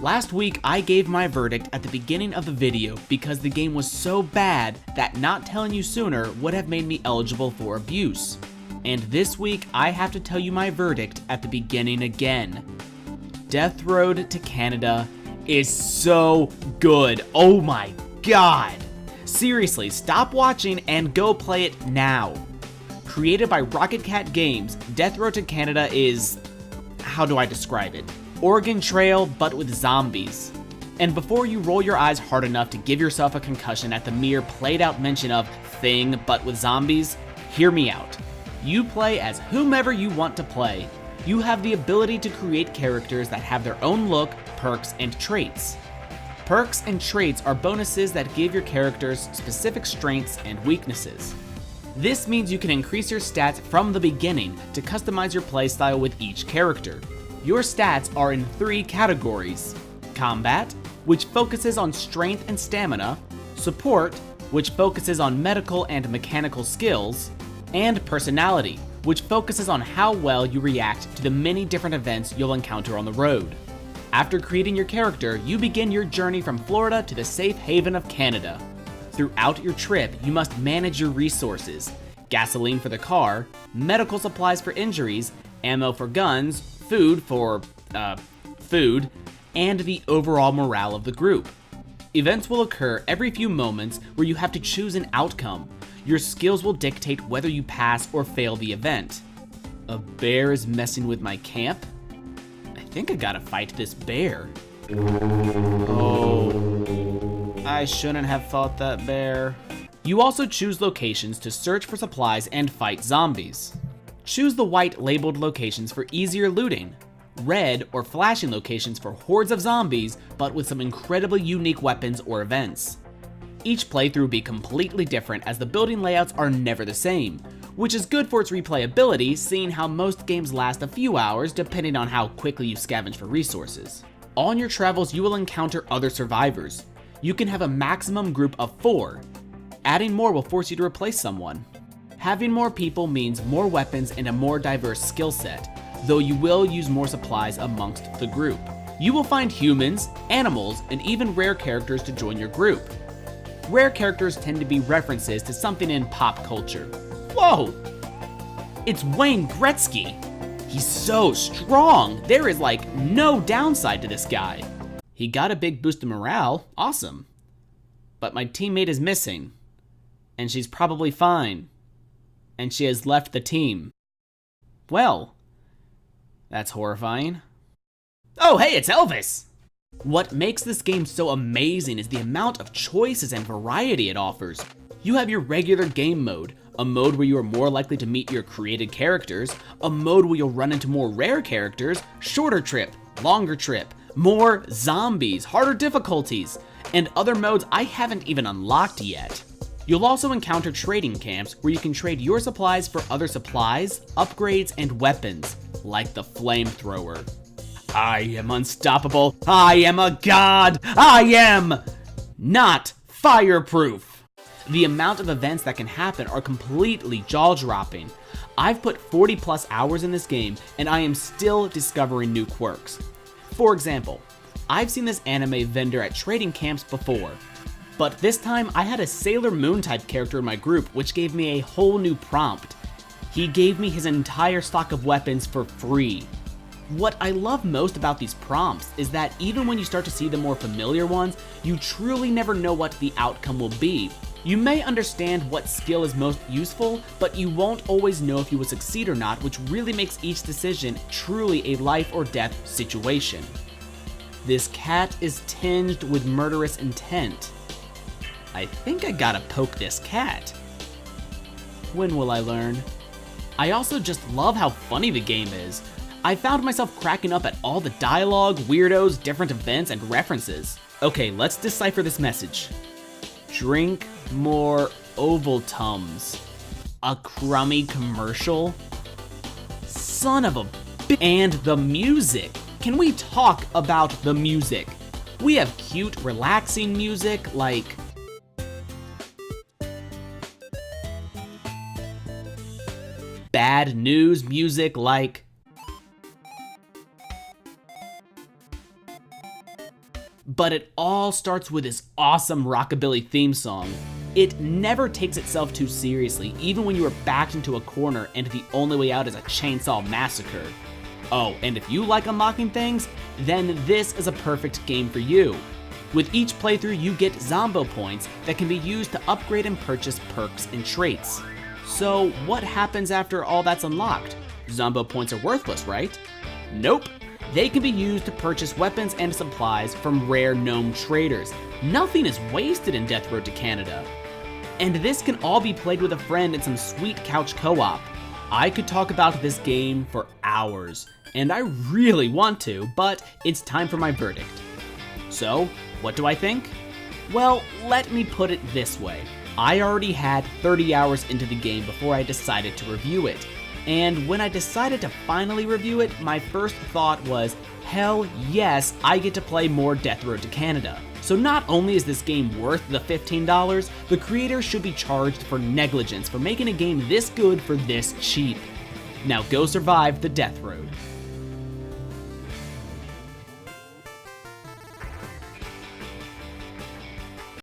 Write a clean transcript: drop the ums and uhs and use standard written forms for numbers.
Last week, I gave my verdict at the beginning of the video because the game was so bad that not telling you sooner would have made me eligible for abuse. And this week, I have to tell you my verdict at the beginning again. Death Road to Canada is so good. Oh my god. Seriously, stop watching and go play it now. Created by Rocketcat Games, Death Road to Canada is... how do I describe it? Oregon Trail, but with zombies. And before you roll your eyes hard enough to give yourself a concussion at the mere played out mention of thing but with zombies, hear me out. You play as whomever you want to play. You have the ability to create characters that have their own look, perks, and traits. Perks and traits are bonuses that give your characters specific strengths and weaknesses. This means you can increase your stats from the beginning to customize your playstyle with each character. Your stats are in 3 categories: combat, which focuses on strength and stamina, support, which focuses on medical and mechanical skills, and personality, which focuses on how well you react to the many different events you'll encounter on the road. After creating your character, you begin your journey from Florida to the safe haven of Canada. Throughout your trip, you must manage your resources: gasoline for the car, medical supplies for injuries, ammo for guns, food for, food, and the overall morale of the group. Events will occur every few moments where you have to choose an outcome. Your skills will dictate whether you pass or fail the event. A bear is messing with my camp? I think I gotta fight this bear. Oh, I shouldn't have fought that bear. You also choose locations to search for supplies and fight zombies. Choose the white labeled locations for easier looting, red or flashing locations for hordes of zombies but with some incredibly unique weapons or events. Each playthrough will be completely different as the building layouts are never the same, which is good for its replayability, seeing how most games last a few hours depending on how quickly you scavenge for resources. On your travels, you will encounter other survivors. You can have a maximum group of 4. Adding more will force you to replace someone. Having more people means more weapons and a more diverse skill set, though you will use more supplies amongst the group. You will find humans, animals, and even rare characters to join your group. Rare characters tend to be references to something in pop culture. Whoa! It's Wayne Gretzky! He's so strong! There is like no downside to this guy. He got a big boost of morale, awesome. But my teammate is missing. And she's probably fine. And she has left the team. Well, that's horrifying. Oh, hey, it's Elvis! What makes this game so amazing is the amount of choices and variety it offers. You have your regular game mode, a mode where you are more likely to meet your created characters, a mode where you'll run into more rare characters, shorter trip, longer trip, more zombies, harder difficulties, and other modes I haven't even unlocked yet. You'll also encounter trading camps where you can trade your supplies for other supplies, upgrades, and weapons, like the flamethrower. I am unstoppable. I am a god. I am not fireproof. The amount of events that can happen are completely jaw-dropping. I've put 40 plus hours in this game and I am still discovering new quirks. For example, I've seen this anime vendor at trading camps before, but this time I had a Sailor Moon type character in my group which gave me a whole new prompt. He gave me his entire stock of weapons for free. What I love most about these prompts is that even when you start to see the more familiar ones, you truly never know what the outcome will be. You may understand what skill is most useful, but you won't always know if you will succeed or not, which really makes each decision truly a life or death situation. This cat is tinged with murderous intent. I think I gotta poke this cat. When will I learn? I also just love how funny the game is. I found myself cracking up at all the dialogue, weirdos, different events, and references. Okay, let's decipher this message. Drink more Ovaltums. A crummy commercial? Son of a b- And the music. Can we talk about the music? We have cute, relaxing music like... bad news music like... But it all starts with this awesome rockabilly theme song. It never takes itself too seriously, even when you are backed into a corner and the only way out is a chainsaw massacre. Oh, and if you like unlocking things, then this is a perfect game for you. With each playthrough, you get Zombo points that can be used to upgrade and purchase perks and traits. So what happens after all that's unlocked? Zombo points are worthless, right? Nope. They can be used to purchase weapons and supplies from rare gnome traders. Nothing is wasted in Death Road to Canada. And this can all be played with a friend in some sweet couch co-op. I could talk about this game for hours, and I really want to, but it's time for my verdict. So, what do I think? Well, let me put it this way. I already had 30 hours into the game before I decided to review it. And when I decided to finally review it, my first thought was, hell yes, I get to play more Death Road to Canada. So not only is this game worth the $15, the creator should be charged for negligence for making a game this good for this cheap. Now go survive the Death Road.